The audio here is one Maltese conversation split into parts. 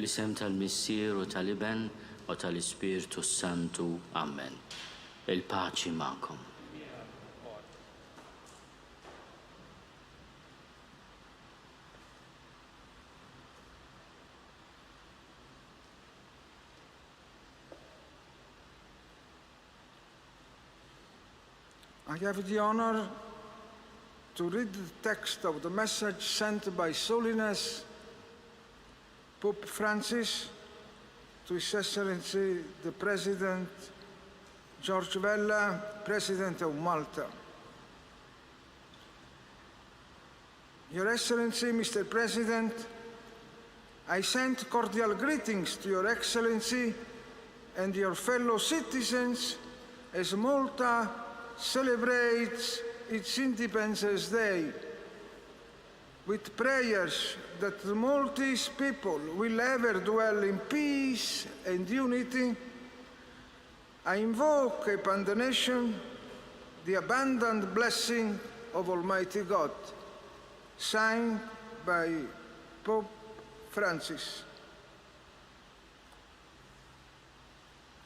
Bl-isem tal-Missier u tal-Iben u tal-Ispirtu Santu. Amen. Il-paċi ma'kom. I have the honor to read the text of the message sent by His Holiness Pope Francis to His Excellency the President George Vella, President of Malta. Your Excellency, Mr. President, I send cordial greetings to Your Excellency and your fellow citizens as Malta celebrates its Independence Day, with prayers that the Maltese people will ever dwell in peace and unity. I invoke upon the nation the abundant blessing of Almighty God. Signed by Pope Francis.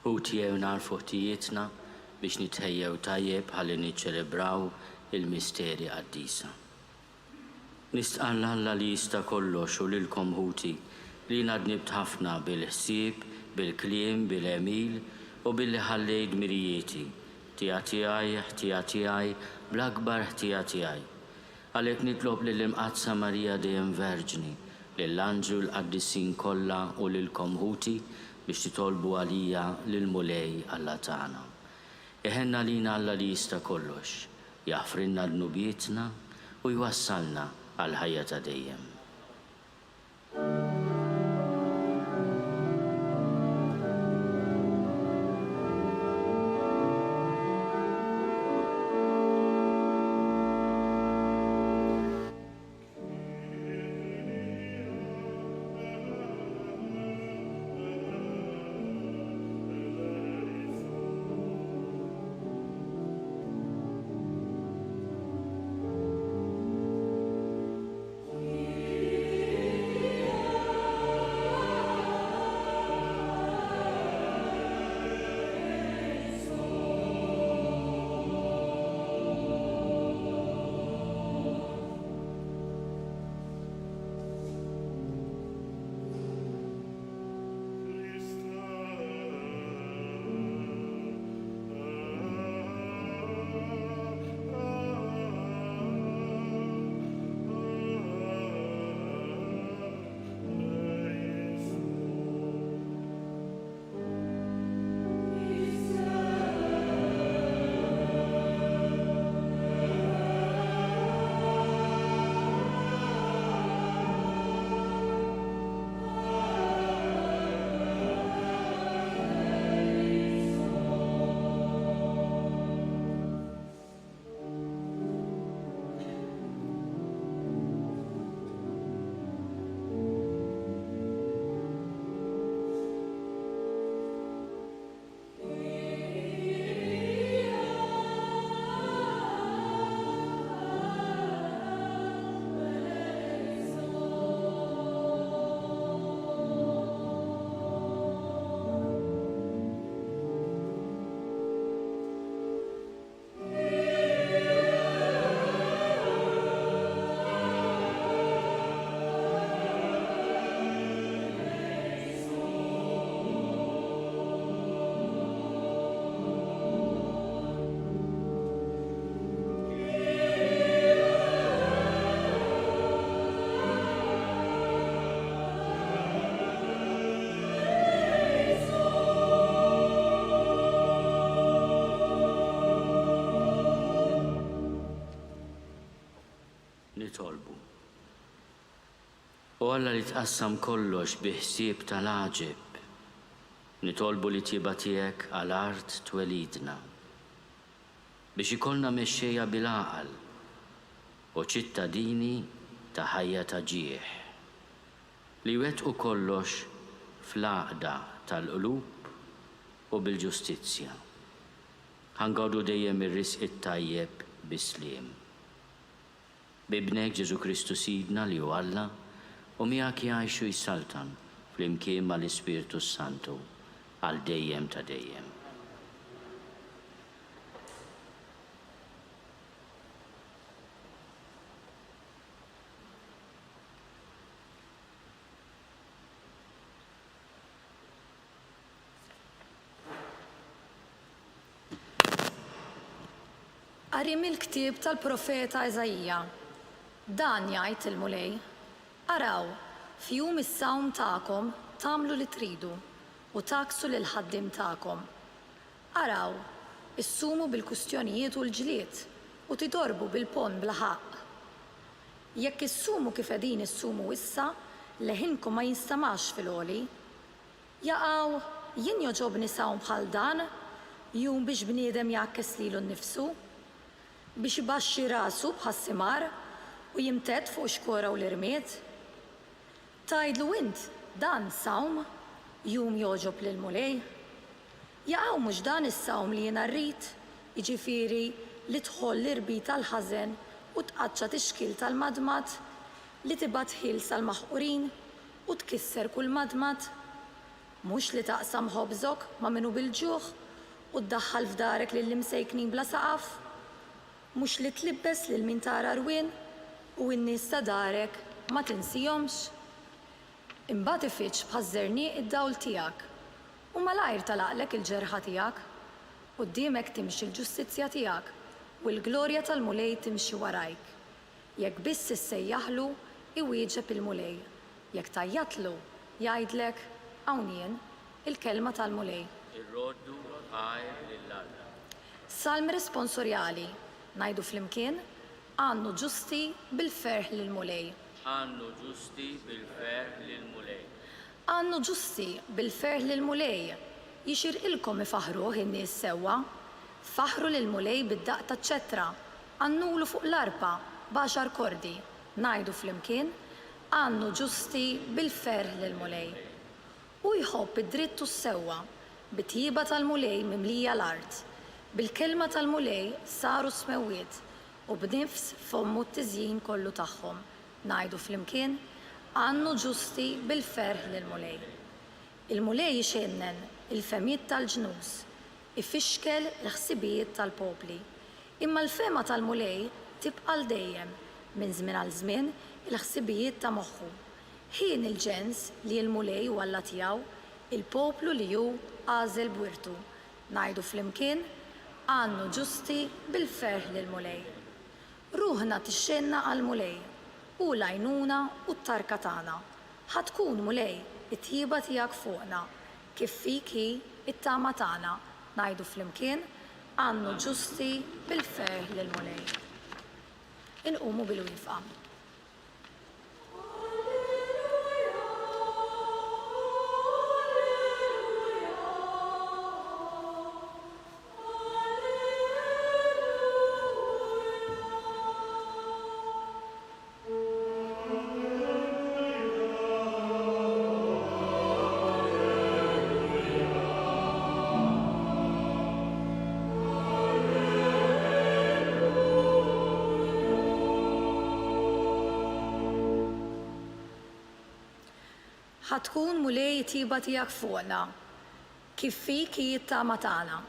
Ħutjew narfu ħtijietna biex nitħejjew tajjeb ħalli niċċelebraw il-misteri Quddiesa. Nistqalla Alla li jista' kollox u lilkom ħuti li nadnibt ħafna bil-ħsieb, bil-kliem, bil-emil u billi ħallejt mirijieti tiegħi bl-akbar ħtija tiegħi. Għalhekk nitlob lill-Imqazza Marija dejjem Verġni, lill-Anġlu l-Qaddisin kollha u lilkom ħuti biex titolbu għalija lill-Mulej Alla tagħna. Iħenna lina Alla li jista' kollox, jaħfrinna dnubietna u jwassalna għal ħajja ta' dejjem. Nitolbu. U Alla li tqassam kollox bi ħsieb tal-għaġeb. Nitolbu li tjiba tiegħek għal art twelidna biex ikollna mexxejja bil-għaqal u ċittadini ta' ħajja ta' ġieħ li wettqu kollox fl-għaqda tal-qlub u bil-ġustizzja. Ħangawdu dejjem ir-risq it-tajjeb bis-sliem. Bibnek Ġesu Kristu Sidna li hu Alla u miegħek jgħixu jsaltan flimkien mal-Ispirtu Santu għal dejjem ta' dejjem. Qarim il-ktieb tal-profeta Eżajija. Dan jgħid il-mulej. Araw, f'jum is-sawm tagħkom tagħmlu li tridu u taksu lil ħaddiem tagħkom. Araw, issumu bil-kustjonijiet u l-ġlied u tidorbu bil-pon bla ħaqq. Jekk issumu kif qegħdin issumu issa, leħinkom ma jinstamax fil-għoli. Jaqgħu jien joġobni sawm bħal dan, jum biex bniedem jakkes lilu nnifsu, biex ibaxxi rasu bħas-simar u jimtet fuq xkora u l-irmiet. Tgħidlu int dan sawm jum joġob lill-mulej. Jaqgħu mhux dan is-sawm li jiena rrid, jiġifieri li tħoll l-irbit tal-ħażen u tqaċċa tixkil tal-madmad, li tibgħat ħils tal-maħqurin u tkisser kull madmad. Mhux li taqsam ħobżok ma' minnu bil-ġuħ u ddaħħal f'darek lill-imsejknin bla saqaf. Mhux li tlibbes lil min tara rwien u n-nies ta' darek ma tinsihomx. Imbagħad ifittx b'ħażżerniq id-dawl tiegħek u malajr talaqlek il-ġerħa tiegħek. Quddiemek timxi l-ġustizzja tiegħek u l-glorja tal-mulej timxi warajk. Jekk biss issejjaħlu iwieġeb il-mulej. Jekk tajjatlu jgħidlek hawn jien il-kelma tal-mulej. Irroddu għajr lill-Alla. Salm responsorjali ngħidu flimkien għannu ġusti bil-ferħ lill-mulej. Għannu ġusti bil-ferħ lill-mulej. Għannu ġusti bil-ferħ lill-mulej. Jixirqilkom ifaħruh in-nies sewwa. Faħru lill-mulej bid-daqq taċ-ċetra. Għannulu fuq l-arpa b'10 kordi. Ngħidu flimkien għannu ġusti bil-ferħ lill-mulej. U jħobb id-drittu s-sewwa bit-tjiba tal-mulej mimlija l-art. Bil-kelma tal-mulej saru smewwiet u b'nifs fommu t-tiżjin kollu tagħhom. Ngħidu flimkien għannu ġusti bil-ferħ lill-mulej. Il-mulej ixennen il-femijiet tal-ġnus, ifixkel l-ħsibijiet tal-popli. Imma l-fema tal-mulej tibqa' dejjem minn żmien għal żmien il-ħsibijiet ta' moħħu. Ħin il-ġens li l-mulej u Alla tiegħu, il-poplu li hu għażel bwirtu. Ngħidu flimkien għannu ġusti bil-ferħ lill-mulej. Ruħna tixxenna għall-mulej u l-għajnuna u t-tarka tagħna. Ħatkun mulej it-tjiba tiegħek fuqna, kif fik hi it-tama tagħna. Ngħidu flimkien għannu ġusti bil-ferħ lill-mulej. Inqumu bil-wifqa. Ħatkun mulej it-tjiba tiegħek fuqna, kif fik hi it-tama tagħna.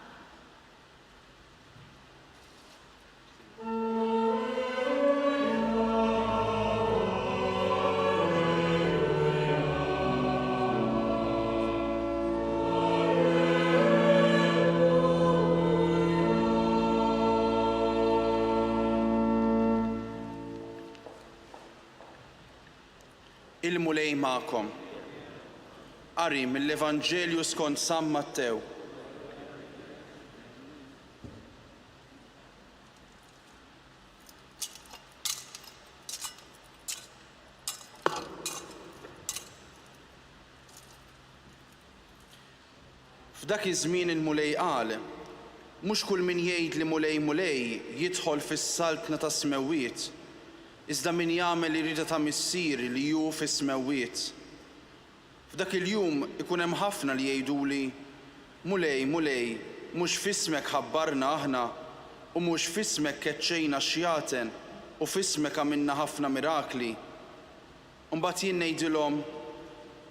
Il-mulej magħkom. Qari mill-Evanġelju skont San Mattew. F'dak iż-żmien il-mulej qal, mhux kull min jgħid li mulej mulej jidħol fis-saltna ta' smewwiet, iżda min jagħmel irida ta' missier li hu fis-smewwiet. F'dak il-jum ikun hemm ħafna li jgħiduli mulej, mulej, mhux f'ismek ħabbarna aħna u mhux f'ismek keċċejna xjaten u f'ismek għamilna ħafna mirakli. Imbagħad jien ngħidilhom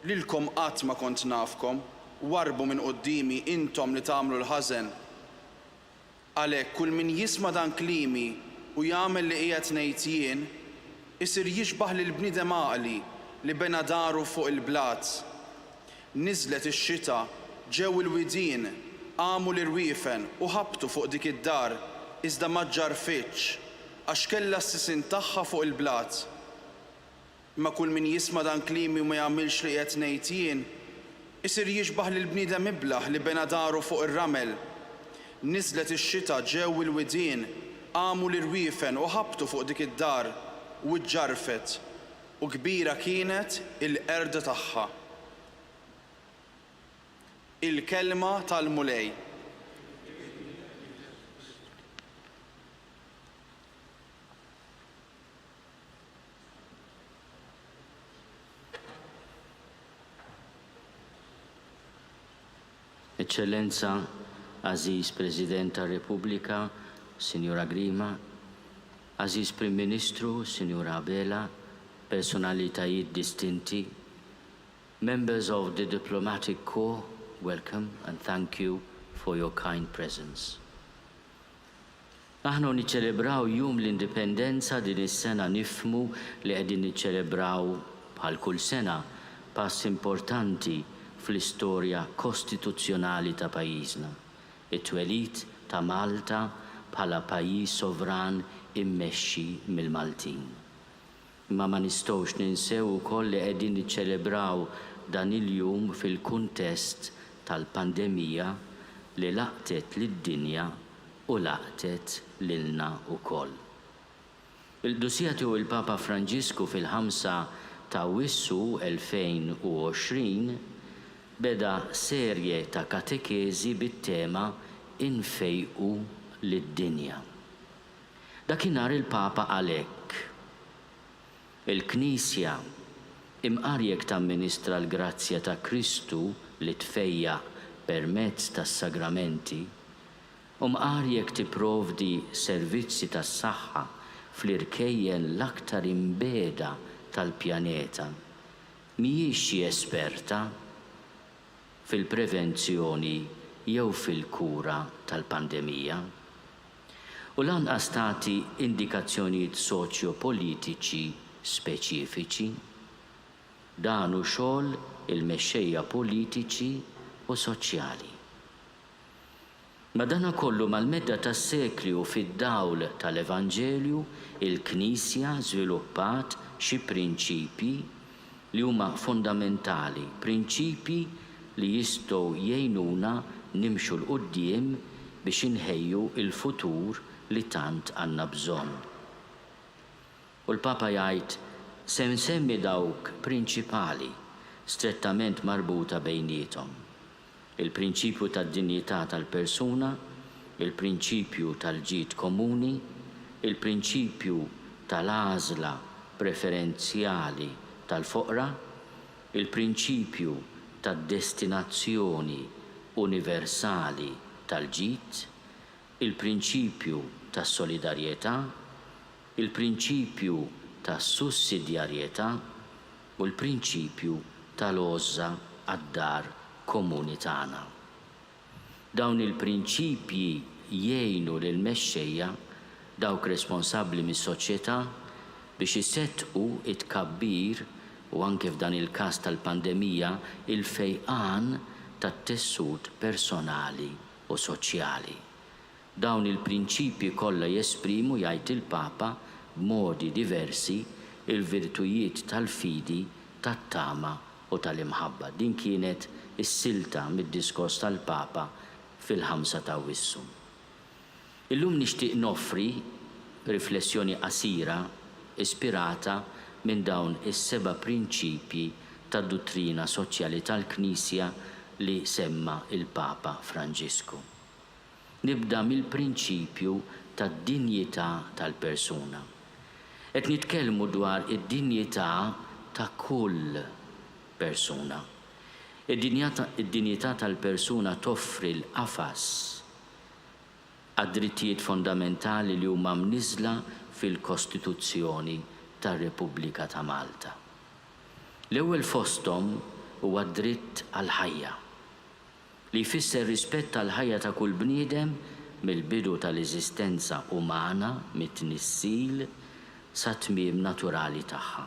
lilkom qatt ma kont nafkom, warbu minn qudiemi intom li tagħmlu l-ħażen. Għalhekk kull min jisma' dan klimi u jagħmel li qiegħed ngħid jien, isir jixbaħ lil bniedem għaqli li bena daru fuq il-blat. Niżlet ix-xita ġew il-widien, għamu l-irwiefen u ħabtu fuq dik id-dar, iżda ma ġġarfitx għax kellha s-sisin tagħha fuq il-blat. Ma kull min jisma' dan klimi u ma jagħmilx li qed ngħid jien, isir jixbaħ lil bniedem iblaħ li bena daru fuq ir-ramel. Niżlet ix-xita ġew il-widien, għamu l-irwiefen u ħabtu fuq dik id-dar u ġġarfet u kbira kienet il-qerda tagħha. Il-kelma tal-mulej. Eccellenza, Aziz President tar-Repubblika, Signora Grima, Aziz Prim Ministru, Signora Abela, personalitajiet distinti, members of the diplomatic corps, welcome and thank you for your kind presence. Aħna niċċelebraw jum l-Indipendenza din is-sena nifmu li qegħdin niċċelebraw bħal kull sena pass importanti fl-istorja kostituzzjonali ta' pajjiżna, it-twelid ta' Malta bħala pajjiż sovran immexxi mill-Maltin. Imma ma nistgħux ninsew ukoll li qegħdin niċċelebraw dan il-jum fil-kuntest tal-pandemija li laqtet lid-dinja u laqtet lilna wkoll. Il-Quddiesa tiegħu il-Papa Franġisku fil-5 ta' Wissu 2020 beda serje ta' katekezi bit-tema Infejqu lid-dinja. Dakinhar il-Papa għalhekk il-Knisja imqarjek tamministra l-grazzja ta' Kristu li tfejjaq permezz tas-sagramenti u mqarjek tipprovdi servizzi tas-saħħa fl-irkejjen l-aktar imbeda tal-pjaneta. Mhijiex xi esperta fil-prevenzjoni jew fil-kura tal-pandemija u lanqas tagħti indikazzjonijiet soċjopolitiċi speċifiċi. Dan hu xogħol il-mexxejja politiċi u soċjali. Madana kollu mal-medda tas-sekli u fid-dawl tal-Evanġelju, il-Knisja żviluppat xi prinċipji li huma fondamentali, prinċipji li jistgħu jgħinuna nimxu l-qudiem biex inħejju il-futur li tant għandna bżonn. U l-Papa jgħid se nsemmi dawk prinċipali strettament marbuta bejniethom. Il-prinċipju tad-dinjità tal-persuna, il-prinċipju tal-ġid komuni, il-prinċipju tal-għażla preferenzjali tal-foqra, il-prinċipju tad-destinazzjoni universali tal-ġid, il-prinċipju tas-solidarjetà, il-prinċipju tas-sussidjarjetà u l-prinċipju tal-għoża għad-dar komuni tagħna. Dawn il-prinċipji jgħinu lil mexxejja dawk responsabbli mis-soċjetà biex isettqu it-tkabbir u anke f'dan il-każ tal-pandemija il-fejqan tat-tessut personali u soċjali. Dawn il-prinċipji kollha jesprimu, jgħid il-Papa, b'modi diversi il-virtujiet tal-fidi, tat-tama u tal-imħabba. Din kienet is-silta mid-diskors tal-Papa fil-5 ta' Wissu. Illum nixtieq noffri riflessjoni qasira ispirata minn dawn is-7 prinċipji tad-dottrina soċjali tal-Knisja li semma il-Papa Franġisku. Nibda mill-prinċipju tad-dinjità tal-persuna. Qed nitkellmu dwar id-dinjità ta' kull persuna. Id-dinjità tal-persuna toffri l-qafas għad-drittijiet fondamentali li huma mniżla fil-Kostituzzjoni tar-Repubblika ta' Malta. L-ewwel fosthom huwa dritt għal ħajja li jfisser rispett għal ħajja ta' kull bniedem mill-bidu tal-eżistenza umana mit-tnissil sa tmiem naturali tagħha.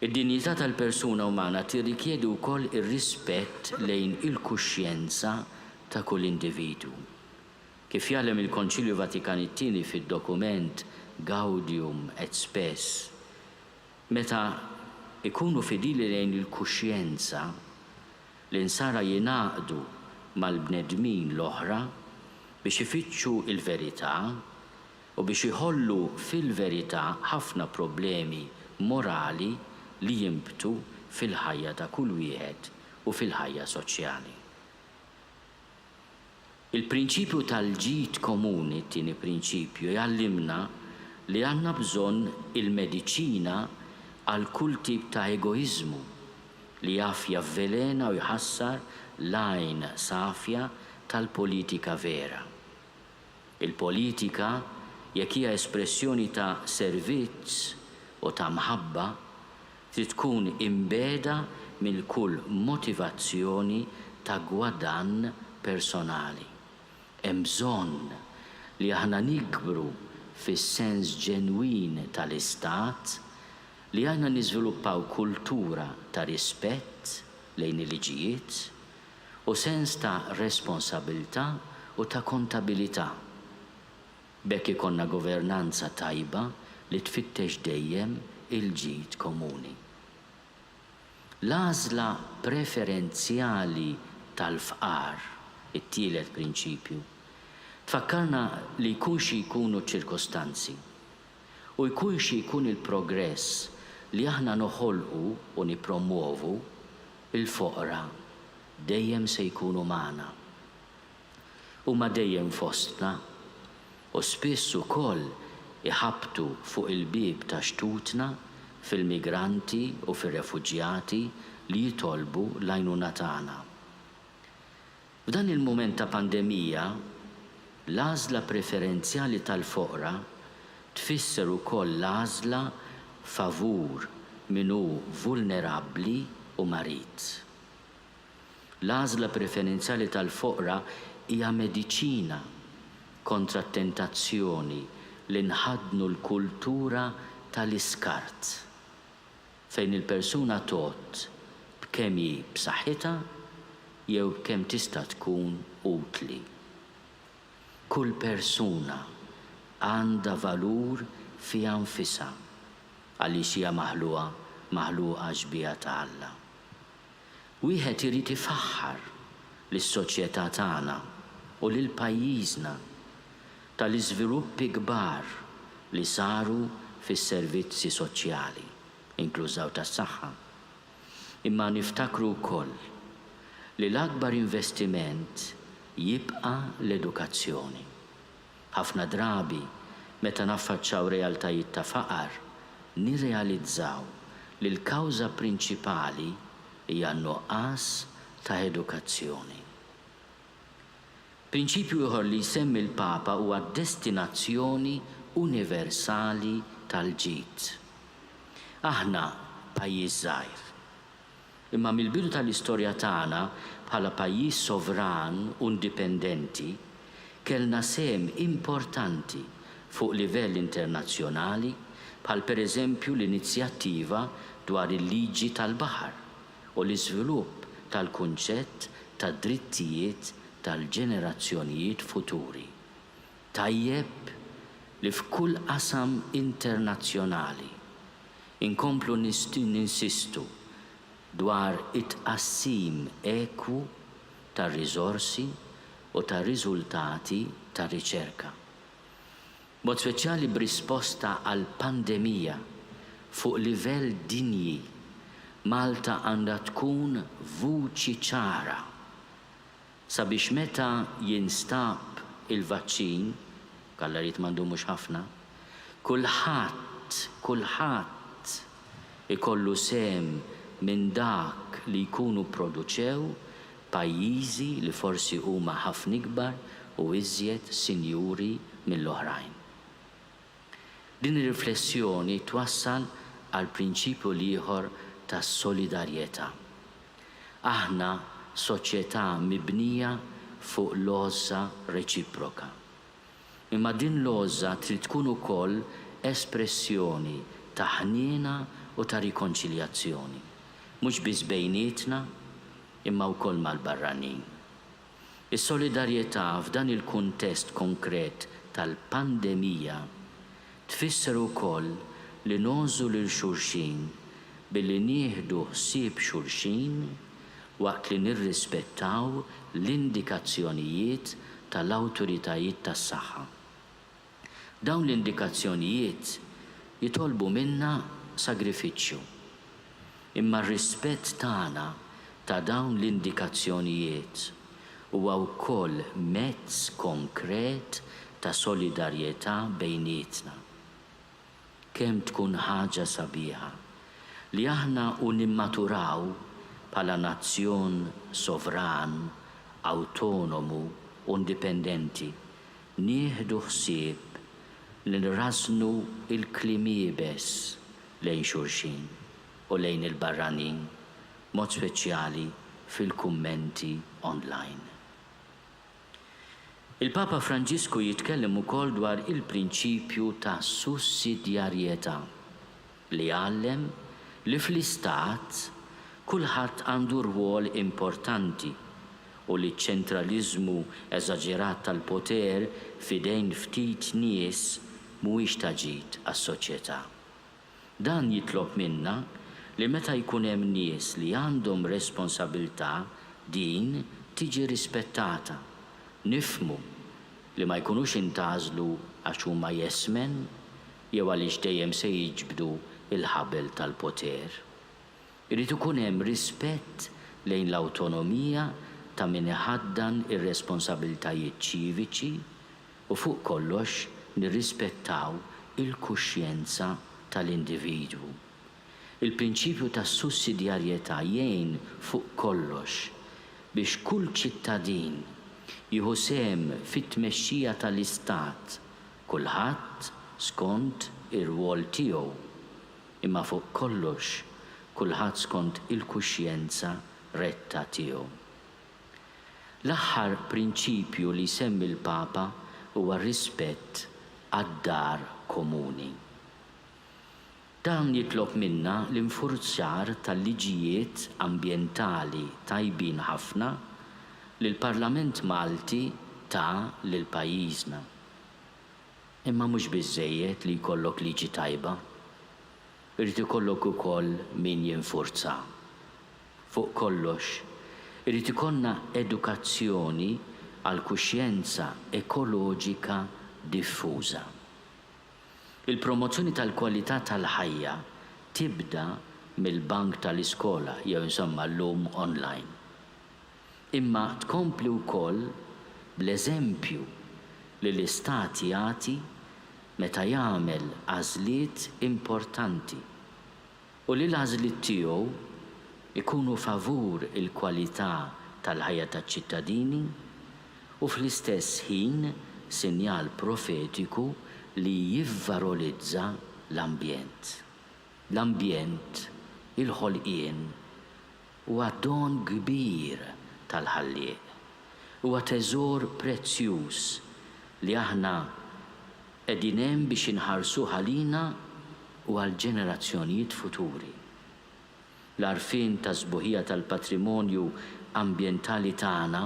Id-dinjità tal-persuna umana tirrikjedi wkoll ir-rispett lejn il-kuxjenza ta' kull individu. Kif jagħlem il-Konċilju Vatikan II fid-dokument Gaudium et Spes, meta ikunu fidili lejn il-kuxjenza l-insara jingħaqdu mal-bnedmin l-oħra biex ifittxu il-verità u biex iħollu fil-verità ħafna problemi morali li jimbtu fil-ħajja ta' kull wieħed u fil-ħajja soċjali. Il-prinċipju tal-ġid komuni, t-tieni prinċipju, jgħallimna li għandna bżonn il-mediċina għal kull tip ta' egoizmu li jaf javvelena u jħassar l-għajn safja tal-politika vera. Il-politika, jekk hija espressjoni ta' servizz u ta' mħabba, trid tkun imbeda mill kull motivazzjoni ta' gwadann personali. Hemm bżonn li aħna nikbru fis-sens ġenwin tal-istat li għandna niżviluppaw kultura ta' rispett lejn il-liġijiet u sens ta' responsabilità u ta' kontabilità. Bekk ikonna governanza tajba li tfittex dejjem il-ġid komuni. L-għażla preferenzjali tal-fqar, it-tielet prinċipju, tfakkarna li jkun xi jkunu ċirkostanzi u jkun xi jkun il-progress li aħna noħolqu u nipromuovu, il-foqra dejjem se jkunu magħna. Huma dejjem fostna u spiss ukoll iħabtu fuq il-bieb ta' xtutna fil-migranti u fir-refuġjati li jitolbu l-għajnuna tagħna. F'dan il-mument ta' pandemija, l-għażla preferenzjali tal-foqra tfisser ukoll l-għażla favur min hu vulnerabbli u marit. L-għażla preferenzjali tal-foqra hija mediċina kontra t-tentazzjoni li nħadnu l-kultura tal-iskart fejn il-persuna tot b'kemm hi b'saħħitha jew b'kemm tista' tkun utli. Kull persuna għandha valur fiha nfisha għaliex hija maħluqa ġbija ta' Alla. Wieħed irid ifaħħar lis-soċjetà tagħna u lil pajjiżna tal-iżviluppi kbar li saru fis-servizzi soċjali, inklużaw tas-saħħa. Imma niftakru wkoll li l-akbar investiment jibqa' l-edukazzjoni. Ħafna drabi meta naffaċċaw realtajiet ta' faqar, nirrealizzaw li l-kawża prinċipali hija n-nuqqas ta' edukazzjoni. Prinċipju ieħor li jsemmi l-Papa huwa destinazzjoni universali tal-ġid. Aħna pajjiż żgħir, imma mill-bidu tal-istorja tagħna bħala pajjiż sovran u indipendenti kellna sem importanti fuq livell internazzjonali bħal pereżempju l-inizjattiva dwar il-liġi tal-baħar u l-iżvilupp tal-kunċett tad drittijiet tal-ġenerazzjonijiet futuri. Tajjeb li f'kull qasam internazzjonali inkomplu ninsistu dwar it-qassim ekwu tar-riżorsi u tar-riżultati tar-riċerka. Mod speċjali b'risposta għal pandemija fuq livell dinji, Malta għandha tkun vuċi ċara sabiex meta jinstab il-vaċċin, kalla rrit mandu mhux ħafna, kulħadd ikollu sem minn dak li jkunu produċew pajjiżi li forsi huma ħafna ikbar u iżjed sinjuri mill-oħrajn. Din ir-riflessjoni twassal għal prinċipju ieħor tas-solidarjetà. Aħna soċjetà mibnija fuq l-għoża reċiproka. Imma din l-għoża trid tkun ukoll espressjoni ta' ħniena u ta' rikonċiljazzjoni, mhux biss bejnietna imma wkoll mal-barranin. Is-solidarjetà f'dan il-kuntest konkret tal-pandemija tfisser ukoll li nogħżu lil xulxin billi nieħdu ħsieb xulxin waqt li nirrispettaw l-indikazzjonijiet tal-awtoritajiet tas-saħħa. Dawn l-indikazzjonijiet jitolbu minna sagrifiċċju. Imma r-rispett tagħna ta' dawn l-indikazzjonijiet huwa wkoll mezz konkret ta' solidarjetà bejnietna. Kemm tkun ħaġa sabiħa li aħna nimmaturaw bħala nazzjon sovran, autonomu u indipendenti, nieħdu ħsieb li nirrasnu il-klimiebes lejn xulxin u lejn il-barranin, mod speċjali fil-kummenti online. Il-Papa Franġisku jitkellem ukoll dwar il-prinċipju ta' sussidjarjetà li għallem li fl-istat kulħadd għandu rwol importanti u li ċ-ċentraliżmu eżaġerat tal-poter fidejn ftit nies mhuwiex taġid għas-soċjetà. Dan jitlob minna li meta jkun hemm nies li għandhom responsabilità din tiġi rispettata. Nifmu li ma jkunux intażlu għax huma jesmen jew għaliex dejjem se jiġbdu il-ħabel tal-poter. Irid ikun hemm rispett lejn l-awtonomija ta' min iħaddan ir-responsabbiltajiet ċiviċi u fuq kollox nirrispettaw il-kuxjenza tal-individwu. Il-prinċipju tas sussidjarjetà jgħin fuq kollox biex kull ċittadin jieħu sehem fit-tmexxija tal-istat, kulħadd skont ir-rwol tiegħu, imma fuq kollox kulħadd skont il-kuxjenza retta tiegħu. L-aħħar prinċipju li semmi l-Papa huwa rispett għad-dar komuni. Dan jitlob minna l-infurzar tal-liġijiet ambjentali tajbin ħafna li l-Parlament Malti ta' lil pajjiżna. Imma mhux biżżejjed li jkollok liġi tajba, irid ikollok ukoll min jinfurza. Fuq kollox, irid ikollna edukazzjoni għal kuxjenza ekoloġika diffuża. Il-promozzjoni tal-kwalità tal-ħajja tibda mill-bank tal-iskola jew insomma llum online. Imma tkompli wkoll bl-eżempju li l-istat jagħti meta jagħmel għażliet importanti u li l-għażliet tiegħu ikunu favur il-kwalità tal-ħajja taċ-ċittadini u fl-istess ħin sinjal profetiku li jivvalorizzza l-ambjent. L-ambjent, il-ħolqien, huwa don kbir tal-ħallieq. Huwa teżor prezzjuż li aħna qegħdin hemm biex inħarsuh għalina u għal ġenerazzjonijiet futuri. L-għarfien ta' sbuħija tal-patrimonju ambjentali tagħna,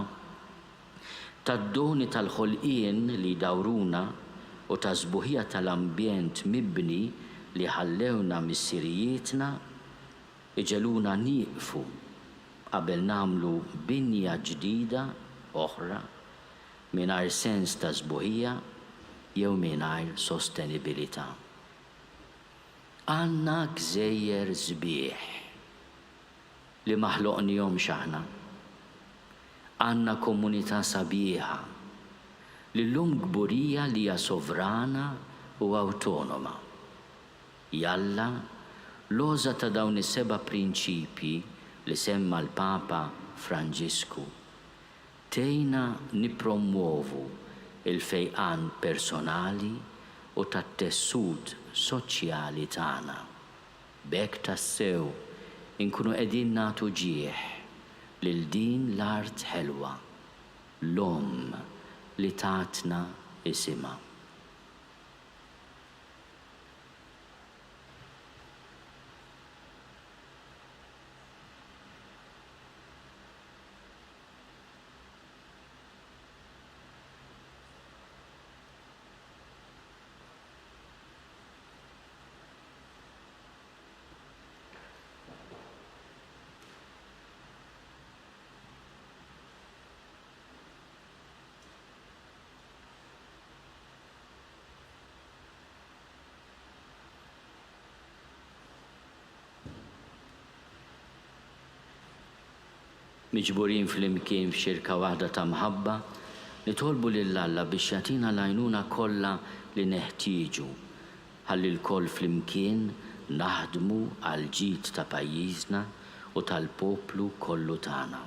tad-doni tal-ħolqien li dawruna u ta' sbuħija tal-ambjent mibni li ħallewna missirijietna iġeluna nieqfu qabel nagħmlu binja ġdida oħra mingħajr sens ta' sbuħija jew mingħajr sostenibilità. Għandna gżejjer sbieħ li ma ħloqnihomx aħna. Għandna komunità sabiħa li llum gburija li hija sovrana u awtonoma. Jalla l-għoża ta' dawn is-seba' prinċipji li semma l-Papa Franġisku tejna nippromuovu il-fejqan personali u tat-tessut soċjali tagħna. B'hekk tassew inkunu qegħdin nagħtu ġieħ lil din l-art ħelwa, l-Omm li tatna isimha. Miġburin fl-imkien f'xirka waħda ta' mħabba, nitolbu lill-Alla biex jagħtina l-għajnuna kollha li neħtieġu ħalli l-koll fl-imkien naħdmu għal ġid ta' pajjiżna u tal-poplu kollu tagħna.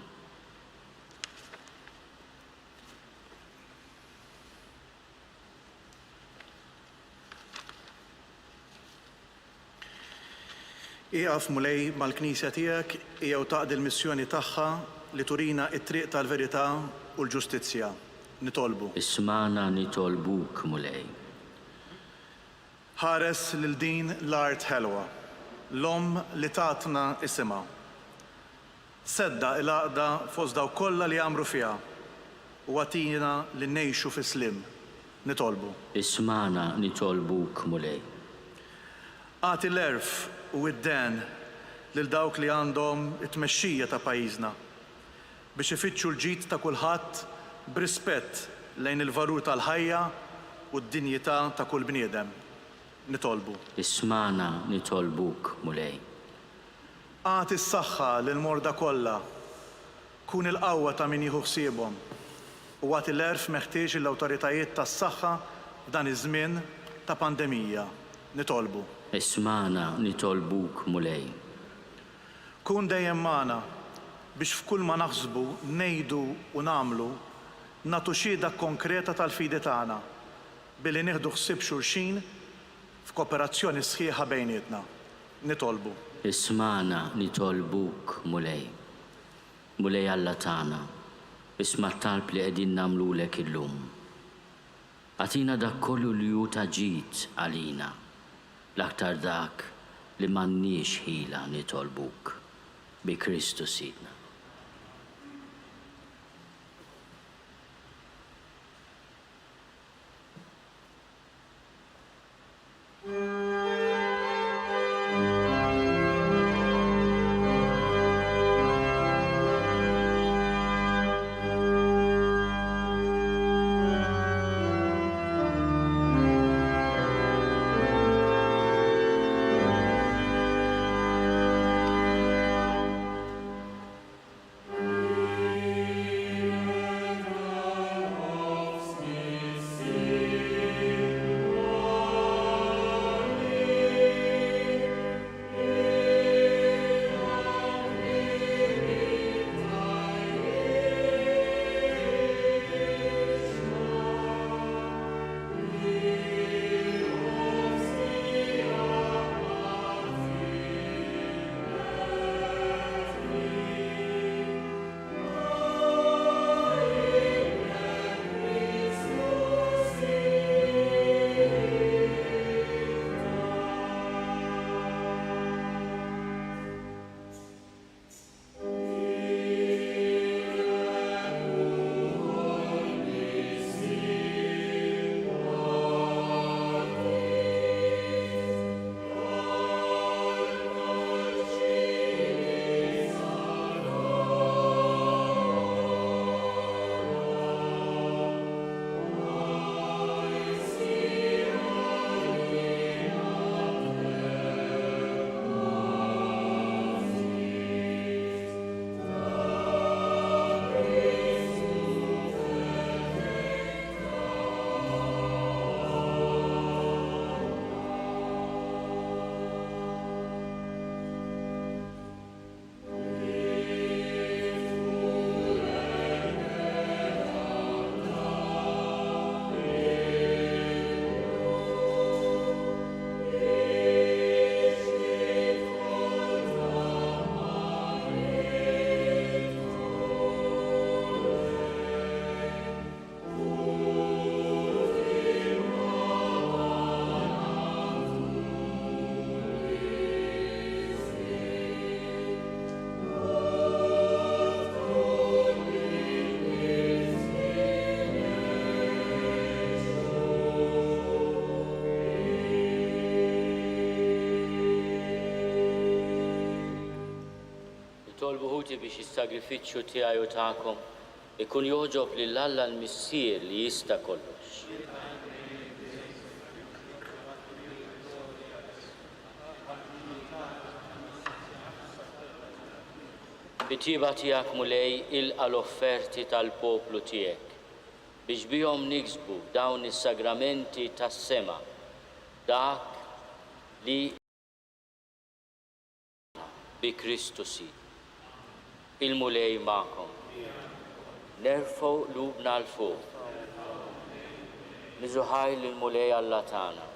Iqaf mulej mal-Knisja tiegħek jew taqdi l-missjoni tagħha li turina it-triq tal-verità u l-ġustizzja. Nitolbu. Ismana nitolbuk mulej. Ħares lil din l-art ħelwa, l-Omm li tatna isimha. Sedda il-għaqda fost daw kollha li għamru fiha u għatina li ngħixu fi slim. Nitolbu. Ismana nitolbuk mulej. Għati l-erf u id-den lil dawk li għandhom it-tmexxija ta' pajjiżna biex ifittxu l-ġid ta' kulħadd b'rispett lejn il-valur tal-ħajja u d-dinjità ta' kull bniedem. Nitolbu. Ismana nitolbuk mulej. Għati s-saħħa lil morda kollha, kun il-qawwa ta' min jieħu ħsiebhom u għati l-erf meħtieġ l-awtoritajiet tas-saħħa f'dan iż-żmien ta' pandemija. Nitolbu. Ismana nitolbuk mulej. Kun dejjem magħna biex f'kull ma naħsbu, ngħidu u nagħmlu nagħtu xhieda konkreta tal-fidi tagħna billi nieħdu ħsieb xulxin f'kooperazzjoni sħiħa bejnietna. Nitolbu. Ismana nitolbuk mulej. Mulej Alla tagħna, isma' t-talb li qegħdin nagħmlulek illum. Għatina dak kollu li hu ta' ġid għalina, l-aktar dak li m'għandniex ħila nitolbuk bi Kristu Sidna. Niproponi biex is-sagrifiċċju tiegħi u tagħkom ikun joġob lil Alla l-Missier li jista' kollox. Bit-tieba tiegħek mulej ilqa' l-offerti tal-poplu tiegħek biex bihom niksbu dawn is-sagramenti tas-sema dak li bi Kristu si. Il-mulej magħkom. Nerfgħu lubna l-fuq. Niżuħaj lill-mulej Alla tagħna.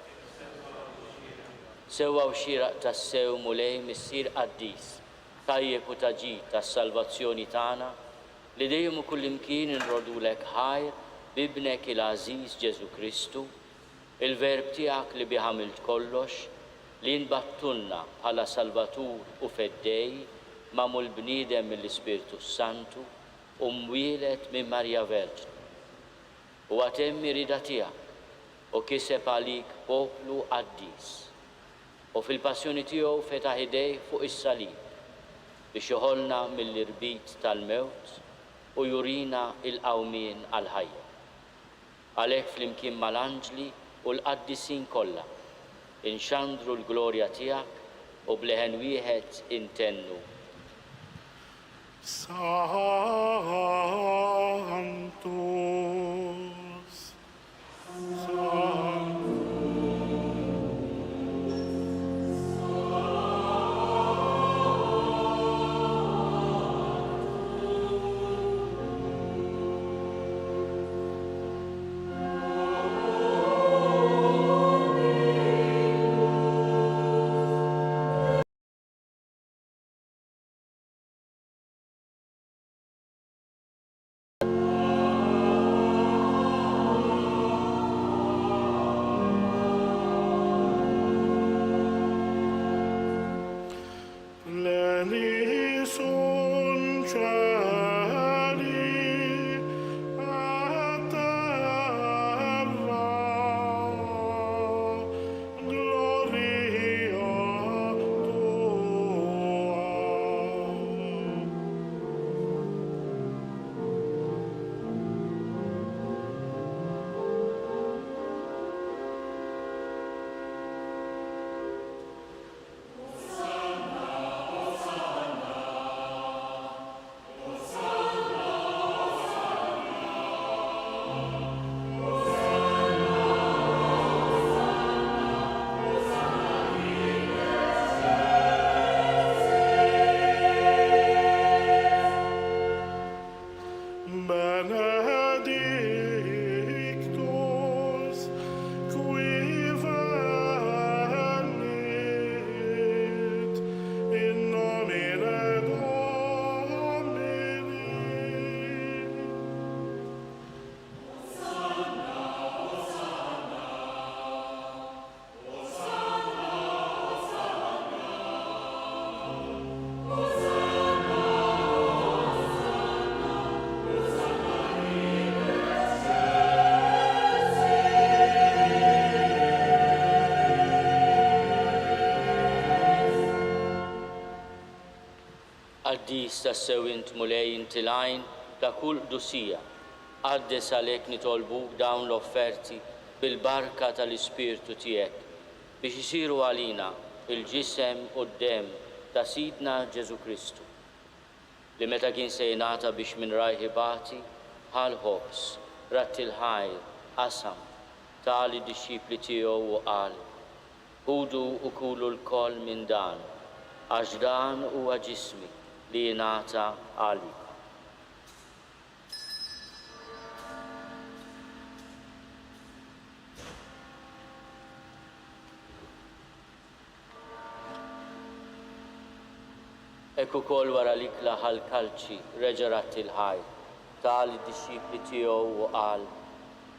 Sewwa xieraq tas-sew mulej missier Quddies, tajjeb u taġid tas-salvazzjoni tagħna li dejjem u kullimkien inrodulek ħajr bibnek il-Għażiż Ġesu Kristu, il-verb tiegħek li bih għamilt kollox, li nbattulna bħala Salvatur u Feddej magħmul bniedem mill-Ispirtu Santu u mwielet minn Marja Verġni. U għatemm irida tiegħek u kiseb għalik poplu Quddies u fil-passjoni tiegħu fetaħ idej fuq is-salib biex joħolna mill-irbit tal-mewt u jurina il-qawmien għal-ħajja. Għalhekk flimkien mal-anġli u l-Quddisin kollha inxandru l-glorja tiegħek u bleħen wieħed intennu. Sanctus, Quddies tassew int mulej intilajn ta' kull Qudusija, Quddes għalhekk nitolbuk dawn l-offerti bil-barka tal-Ispirtu tiegħek biex isiru għalina il-ġisem u d-dem ta' Sidna Ġesu Kristu li meta kien se jingħata biex minn rajħibati bħal ħobs ratti l-ħajr qasam tali disċipli tiegħu u qal ħudu u kulu l-koll minn dan għax dan huwa ġismi li jingħata għalik. Ekk ukoll wara l-ikla ħal-kalċi reġa' ratti l-ħajr tali d-disċipli tiegħu u qal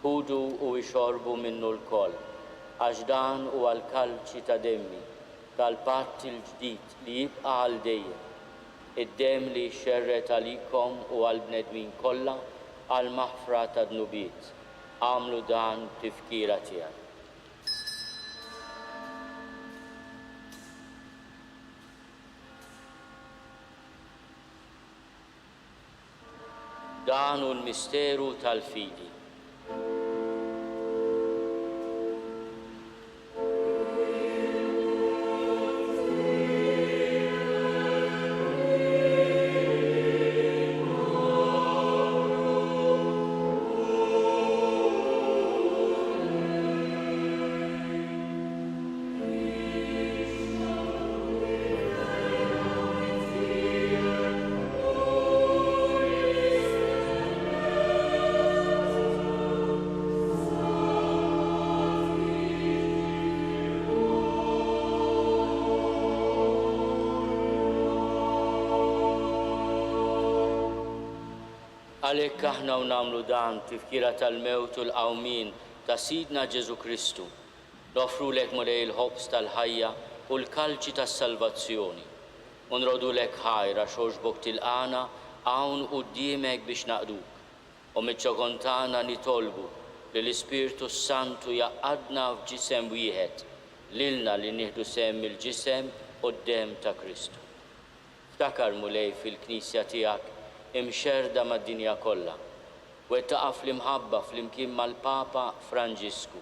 ħudu u ixorbu minnu l-koll għax dan huwa l-kalċi ta' demmi tal-patt il-ġdid li jibqa' għal dejjem id-dem li xerret għalikom u għal-bnedmin kollha għal-maħfra ta' dnubiet. Għamlu dan tifkira tiegħek. Dan hu l-misteru tal-fidi. Għalhekk aħna u nagħmlu dan tifkira tal-mewt u l-qawmin ta' Sidna Ġesu Kristu. Nofrulek mulej il-ħobs tal-ħajja u l-kalċi tas-salvazzjoni. U nrodulek ħajra xogħġbok tilqana hawn quddiemek biex naqduk. U miċ-ċokontana nitolbu li l-Ispirtu Santu jaqadna f'ġisem wieħed lilna li nieħdu sehem il-ġisem quddiem ta' Kristu. Ftakar mulej fil-Knisja tiegħek imxerda mad-dinja kollha. Wettaqa fl-imħabba fl-imkien mal-Papa Franġisku.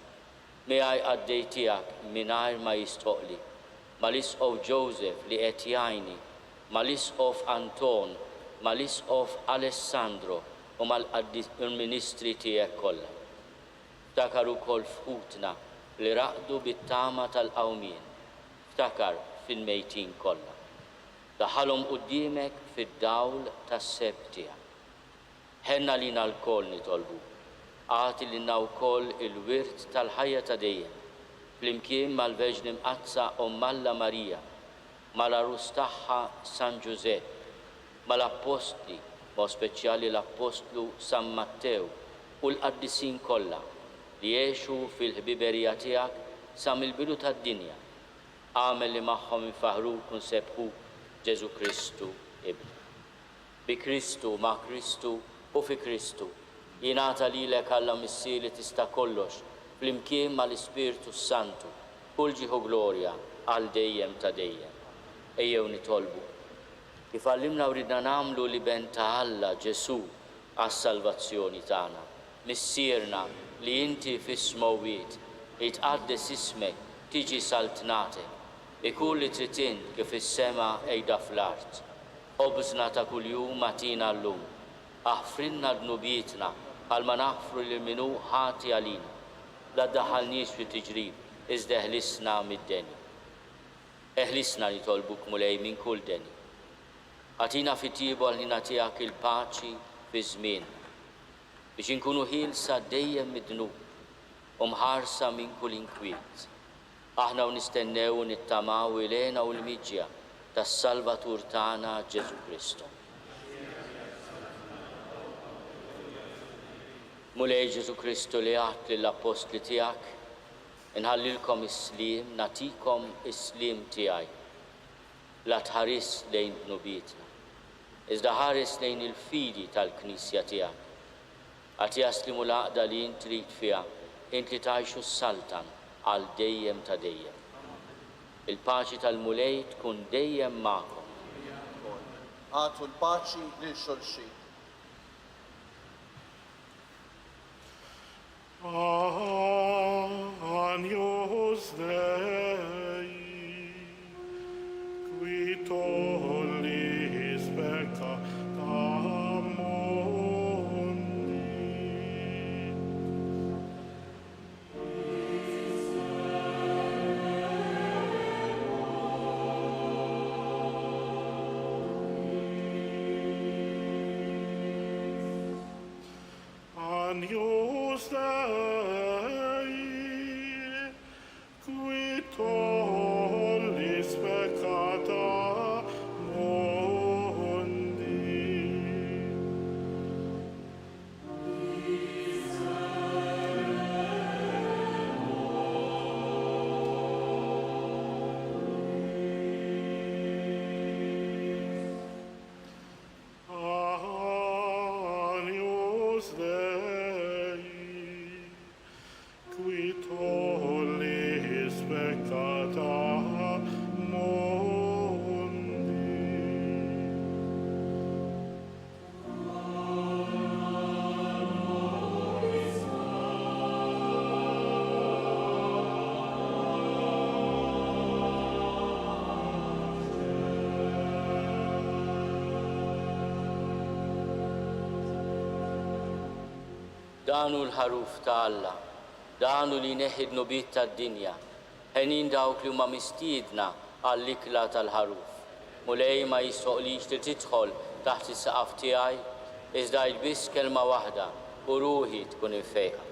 Miegħi għaddej tiegħek mingħajr ma jistoqli. Mal-Isqof Joseph li qed jgħinni, mal-Isqof Anton, mal-Isqof Alessandro u mal-ministri tiegħek kollha. Ftakar ukoll f'qutna li raqdu bit-tama tal-qawmien. Ftakar fil-mejtin kollha. Daħalhom quddiemek fid-dawl tas-seb tiegħek. Ħenna lina l-koll nitolbu. Għati lilna wkoll il-wirt tal-ħajja ta' dejjem. Flimkien mal-Verġni Mqazza Alla Marija, mal-arus tagħha San Giuseppe, mal-Apostli, ma' speċjali l-Apostlu San Mattew u l-qaddisin kollha li jgħixu fil-ħbiberija tiegħek sa mill-bidu tad-dinja. Għamel li magħhom infaħruk u nsebħuk Ġesu Kristu ibn. Bi Kristu, ma' Kristu u fi Kristu jingħata lilek Alla Missir li tista' kollox flimkien mal-Ispirtu Santu kull ġieħu glorja għal dejjem ta' dejjem. Ejjew nitolbu. Kif għallimna u ridna nagħmlu li ben ta' Alla Ġesu għas-salvazzjoni tagħna. Missierna li inti fis-smowwiet jitqaddes ismek tiġi saltnatek. Ikun li tritin kif is-sema ejda fl-art. Obżna ta' kuljum atina llum. Aħfrinna dnubietna għal ma naħfru li minu ħati għalina. La ddaħħalniex fi tiġrib, iżda eħlisna mid-deni. Eħlisna nitolbuk mulej minn kull deni. Għatina fi tibu għal-ħina tiegħek il-paċi fi żmien biex inkunu ħielsa dejjem mid-dnub u mħarsa minn kull inkwiet. Aħna u nistennew u nittamaw ilena u l-miġja tas-Salvatur tagħna Ġesu Kristu. Mulej Ġesu Kristu li għat lill-apostli tiegħek, inħallilkom is-slim, natikom is-slim tiegħi. La tħares lejn dnubietna, iżda ħares lejn il-fidi tal-Knisja tiegħek. Għad jaslimu l-għaqda li int trid fiha, int li tgħixu s-saltan għal dejjem ta' dejjem. Il-paċi tal-mulej tkun dejjem magħkom. Għatu l-paċi lil xulxin. Agnus Dei, qui tollis peccata mundi. Agnus Dei, qui tollis peccata mundi. Agnus Dei, danu l-ħaruf ta' Alla, danu li neħid nubit tad-dinja, ħenin dawk li huma mistiedna għall-ikla tal-ħaruf. Mulej ma jissoqlix li tidħol taħt is-saqaf tiegħi, iżda biss kelma waħda u ruħi tkun infejqa.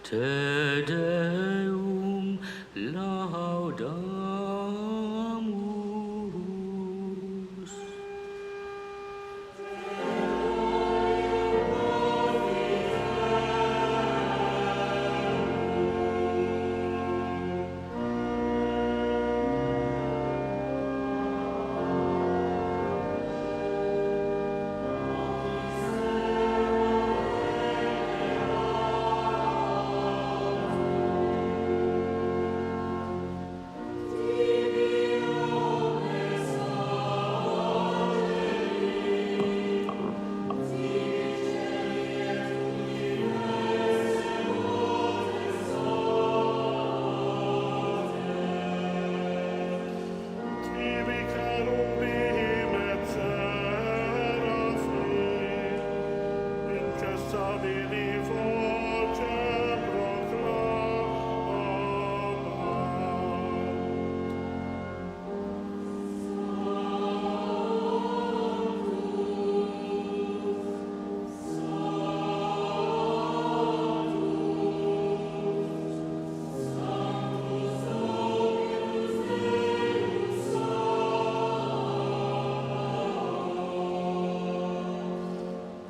Te Deum laudamus. Tibi carubim et seraphim, incessabili voce proclama.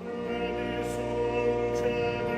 Pleni sunt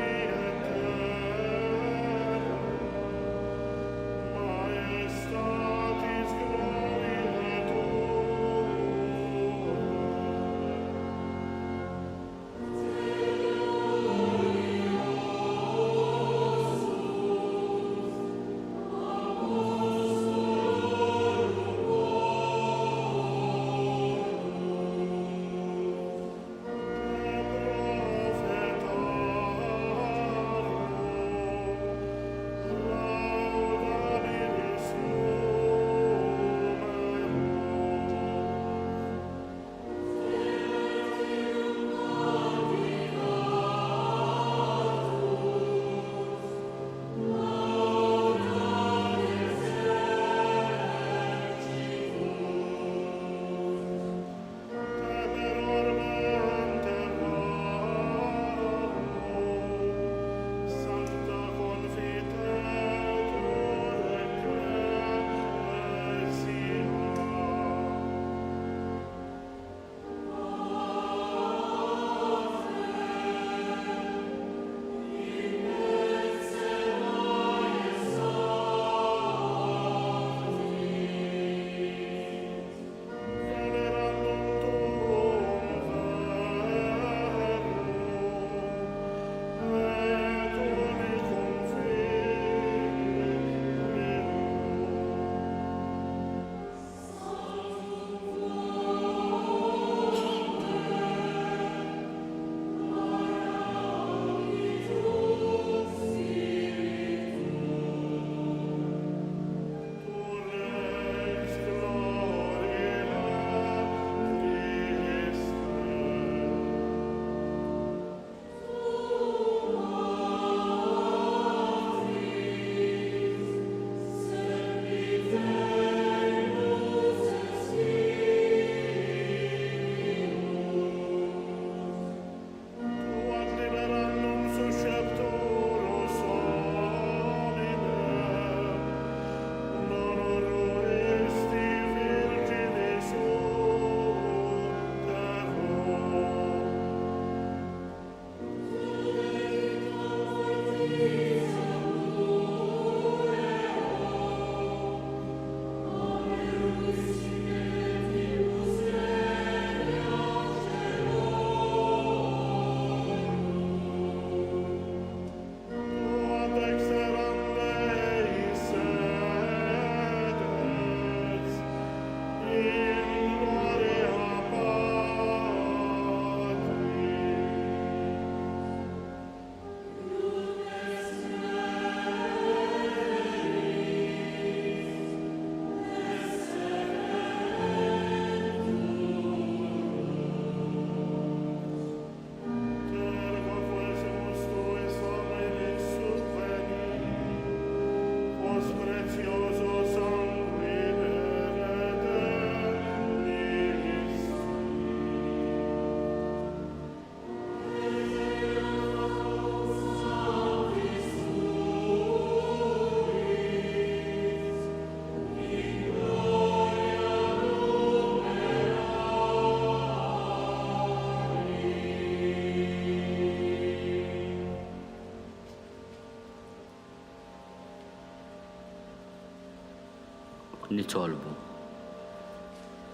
nitolbu.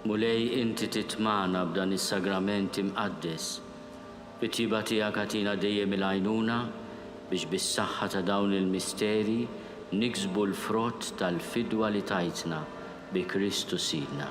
Mulej inti titmana b'dan is-sagrament imqaddes, bit-tiba tiegħek agħtina dejjem il-għajnuna biex bis-saħħa ta' dawn il-misteri niksbu l-frott tal-fidwa li tajtna bi Kristu Sidna.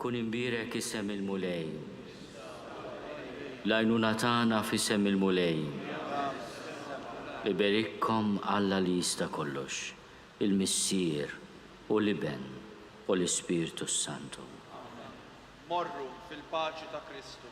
Ikun imbirek isem il-mulej. L-għajnuna tagħna f'isem il-mulej. Iberikkom Alla li jista' kollox, il-Missier u l-Iben u l-Ispirtu Santu. Morru fil-paċi ta' Kristu.